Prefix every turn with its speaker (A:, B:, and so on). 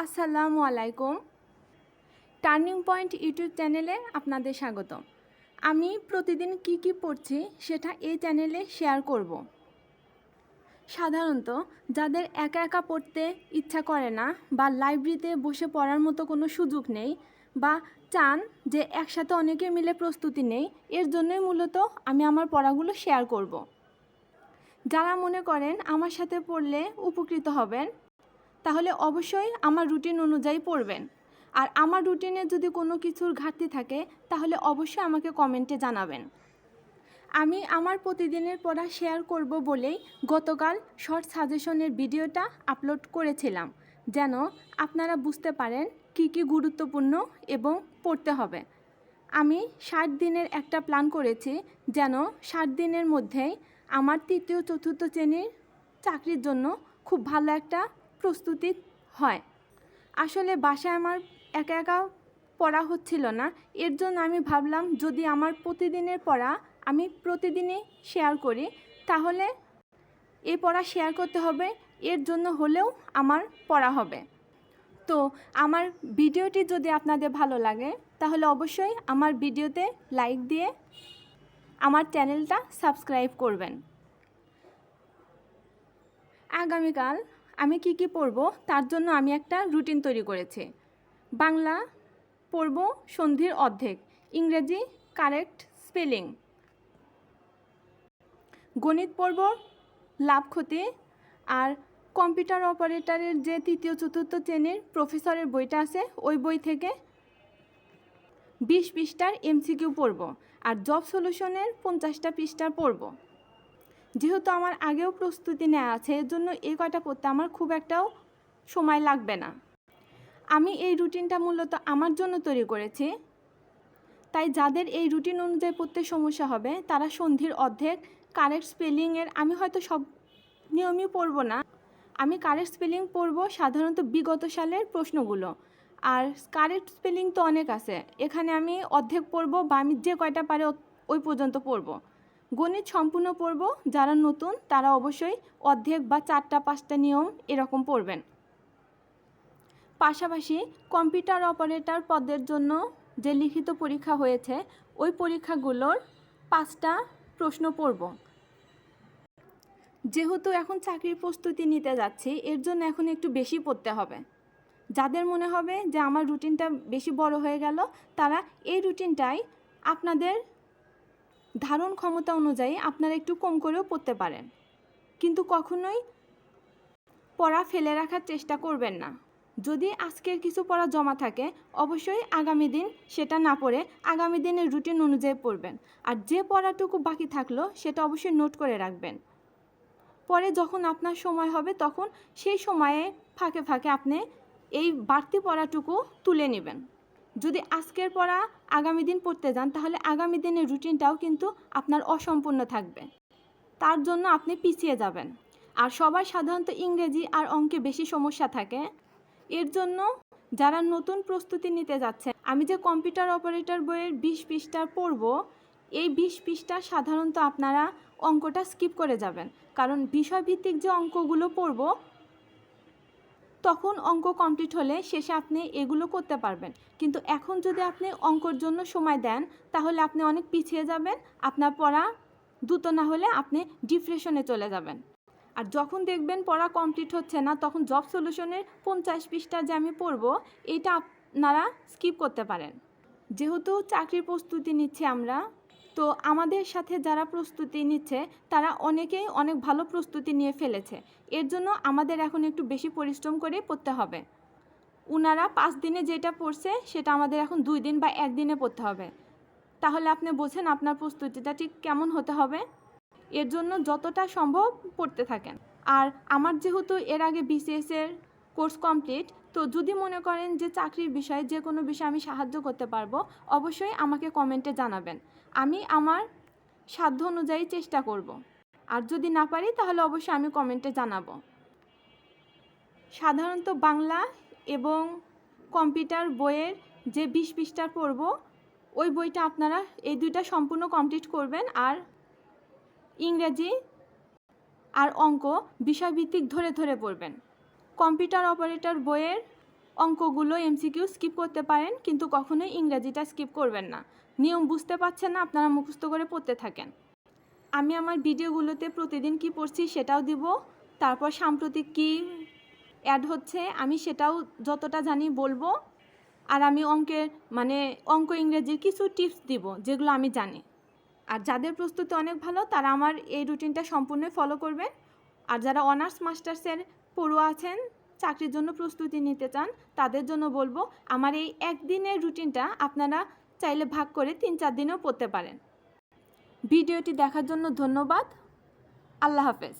A: আসসালামু আলাইকুম। Turning point YouTube চ্যানেলে আপনাদের স্বাগত। আমি প্রতিদিন কি পড়ছি সেটা এই চ্যানেলে শেয়ার করব। সাধারণত যাদের একা একা পড়তে ইচ্ছা করে না বা লাইব্রেরিতে বসে পড়ার মতো কোনো সুযোগ নেই বা চান যে একসাথে অনেকে মিলে প্রস্তুতি নেই, এর জন্যই মূলত আমি আমার পড়াগুলো শেয়ার করব। যারা মনে করেন আমার সাথে পড়লে উপকৃত হবেন, তাহলে অবশ্যই আমার রুটিন অনুযায়ী পড়বেন। আর আমার রুটিনে যদি কোনো কিছুর ঘাটতি থাকে তাহলে অবশ্যই আমাকে কমেন্টে জানাবেন। আমি আমার প্রতিদিনের পড়া শেয়ার করব বলেই গতকাল শর্ট সাজেশনের ভিডিওটা আপলোড করেছিলাম, যেন আপনারা বুঝতে পারেন কি গুরুত্বপূর্ণ এবং পড়তে হবে। আমি 60 দিনের একটা প্ল্যান করেছি, যেন 60 দিনের মধ্যেই আমার তৃতীয় চতুর্থ শ্রেণীর চাকরির জন্য খুব ভালো একটা প্রস্তুতি হয়। আসলে বাসায় আমার একা একা পড়া হচ্ছিল না, এর জন্য আমি ভাবলাম যদি আমার প্রতিদিনের পড়া আমি প্রতিদিনই শেয়ার করি, তাহলে এই পড়া শেয়ার করতে হবে, এর জন্য হলেও আমার পড়া হবে। তো আমার ভিডিওটি যদি আপনাদের ভালো লাগে তাহলে অবশ্যই আমার ভিডিওতে লাইক দিয়ে আমার চ্যানেলটা সাবস্ক্রাইব করবেন। আগামীকাল আমি কি পড়ব তার জন্য আমি একটা রুটিন তৈরি করেছি। বাংলা পড়ব সন্ধির অর্ধেক, ইংরেজি কারেক্ট স্পেলিং, গণিত পড়ব লাভ ক্ষতি, আর কম্পিউটার অপারেটরের যে তৃতীয় চতুর্থ শ্রেণীর প্রফেসরের বইটা আছে ওই বই থেকে 20 পৃষ্ঠার এমসিকিউ পড়ব, আর জব সলিউশনের 50টা পৃষ্ঠা পড়ব। যেহেতু আমার আগেও প্রস্তুতি নেওয়া আছে, এর জন্য এই কয়টা পড়তে আমার খুব একটাও সময় লাগবে না। আমি এই রুটিনটা মূলত আমার জন্য তৈরি করেছি, তাই যাদের এই রুটিন অনুযায়ী পড়তে সমস্যা হবে তারা সন্ধির অর্ধেক, কারেক্ট স্পেলিংয়ের আমি হয়তো সব নিয়মই পড়ব না, আমি কারেক্ট স্পেলিং পড়ব সাধারণত বিগত সালের প্রশ্নগুলো, আর কারেক্ট স্পেলিং তো অনেক আছে, এখানে আমি অর্ধেক পড়ব বা আমি যে কয়টা পারে ওই পর্যন্ত পড়ব। গণিত সম্পূর্ণ পড়ব, যারা নতুন তারা অবশ্যই অর্ধেক বা 4টা 5টা নিয়ম এরকম পড়বেন। পাশাপাশি কম্পিউটার অপারেটর পদের জন্য যে লিখিত পরীক্ষা হয়েছে ওই পরীক্ষাগুলোর 5টা প্রশ্ন পড়ব। যেহেতু এখন চাকরির প্রস্তুতি নিতে যাচ্ছি, এর জন্য এখন একটু বেশি পড়তে হবে। যাদের মনে হবে যে আমার রুটিনটা বেশি বড় হয়ে গেল, তারা এই রুটিনটাই আপনাদের ধারণ ক্ষমতা অনুযায়ী আপনারা একটু কম করেও পড়তে পারেন, কিন্তু কখনোই পড়া ফেলে রাখার চেষ্টা করবেন না। যদি আজকের কিছু পড়া জমা থাকে অবশ্যই আগামী দিন সেটা না পড়ে আগামী দিনের রুটিন অনুযায়ী পড়বেন, আর যে পড়াটুকু বাকি থাকলো সেটা অবশ্যই নোট করে রাখবেন। পরে যখন আপনার সময় হবে তখন সেই সময়ে ফাঁকে ফাঁকে আপনি এই বাড়তি পড়াটুকু তুলে নেবেন। যদি আজকের পড়া আগামী দিন পড়তে যান তাহলে আগামী দিনের রুটিনটাও কিন্তু আপনার অসম্পূর্ণ থাকবে, তার জন্য আপনি পিছিয়ে যাবেন। আর সবার সাধারণত ইংরেজি আর অঙ্কে বেশি সমস্যা থাকে, এর জন্য যারা নতুন প্রস্তুতি নিতে যাচ্ছে, আমি যে কম্পিউটার অপারেটর বইয়ের 20 পৃষ্ঠা পড়ব, এই 20 পৃষ্ঠা সাধারণত আপনারা অঙ্কটা স্কিপ করে যাবেন, কারণ বিষয়ভিত্তিক যে অঙ্কগুলো পড়ব তখন অঙ্ক কমপ্লিট হলে শেষে আপনি এগুলো করতে পারবেন, কিন্তু এখন যদি আপনি অঙ্কর জন্য সময় দেন তাহলে আপনি অনেক পিছিয়ে যাবেন, আপনার পড়া দ্রুত না হলে আপনি ডিপ্রেশনে চলে যাবেন। আর যখন দেখবেন পড়া কমপ্লিট হচ্ছে না তখন জব সলিউশনের 50 পৃষ্ঠা যে আমি পড়ব এইটা আপনারা স্কিপ করতে পারেন। যেহেতু চাকরির প্রস্তুতি নিচ্ছি আমরা, তো আমাদের সাথে যারা প্রস্তুতি নিচ্ছে তারা অনেকেই অনেক ভালো প্রস্তুতি নিয়ে ফেলেছে, এর জন্য আমাদের এখন একটু বেশি পরিশ্রম করে পড়তে হবে। ওনারা 5 দিনে যেটা পড়ছে সেটা আমাদের এখন 2 দিন বা 1 দিনে পড়তে হবে, তাহলে আপনি বোঝেন আপনার প্রস্তুতিটা ঠিক কেমন হতে হবে। এর জন্য যতটা সম্ভব পড়তে থাকেন। আর আমার যেহেতু এর আগে বিসিএসের কোর্স কমপ্লিট, তো যদি মনে করেন যে চাকরির বিষয়ে যে কোনো বিষয়ে আমি সাহায্য করতে পারবো অবশ্যই আমাকে কমেন্টে জানাবেন, আমি আমার সাধ্য অনুযায়ী চেষ্টা করব। আর যদি না পারি তাহলে অবশ্যই আমি কমেন্টে জানাবো। সাধারণত বাংলা এবং কম্পিউটার বইয়ের যে 20 পৃষ্ঠা পড়ব ওই বইটা আপনারা এই দুইটা সম্পূর্ণ কমপ্লিট করবেন, আর ইংরেজি আর অঙ্ক বিষয়ভিত্তিক ধরে ধরে পড়বেন। কম্পিউটার অপারেটর বইয়ের অঙ্কগুলো এমসিকিউ স্কিপ করতে পারেন, কিন্তু কখনোই ইংরেজিটা স্কিপ করবেন না। নিয়ম বুঝতে পারছেন না, আপনারা মুখস্থ করে পড়তে থাকেন। আমি আমার ভিডিওগুলোতে প্রতিদিন কি পড়ছি সেটাও দিব, তারপর সাম্প্রতিক কি অ্যাড হচ্ছে আমি সেটাও যতটা জানি বলবো। আর আমি অঙ্ক ইংরেজির কিছু টিপস দিব যেগুলো আমি জানি। আর যাদের প্রস্তুতি অনেক ভালো তারা আমার এই রুটিনটা সম্পূর্ণ ফলো করবেন। আর যারা অনার্স মাস্টার্সের পড়ুয়া আছেন, চাকরির জন্য প্রস্তুতি নিতে চান, তাদের জন্য বলবো আমার এই একদিনের রুটিনটা আপনারা চাইলে ভাগ করে 3-4 দিনেও পড়তে পারেন। ভিডিওটি দেখার জন্য ধন্যবাদ। আল্লাহ হাফেজ।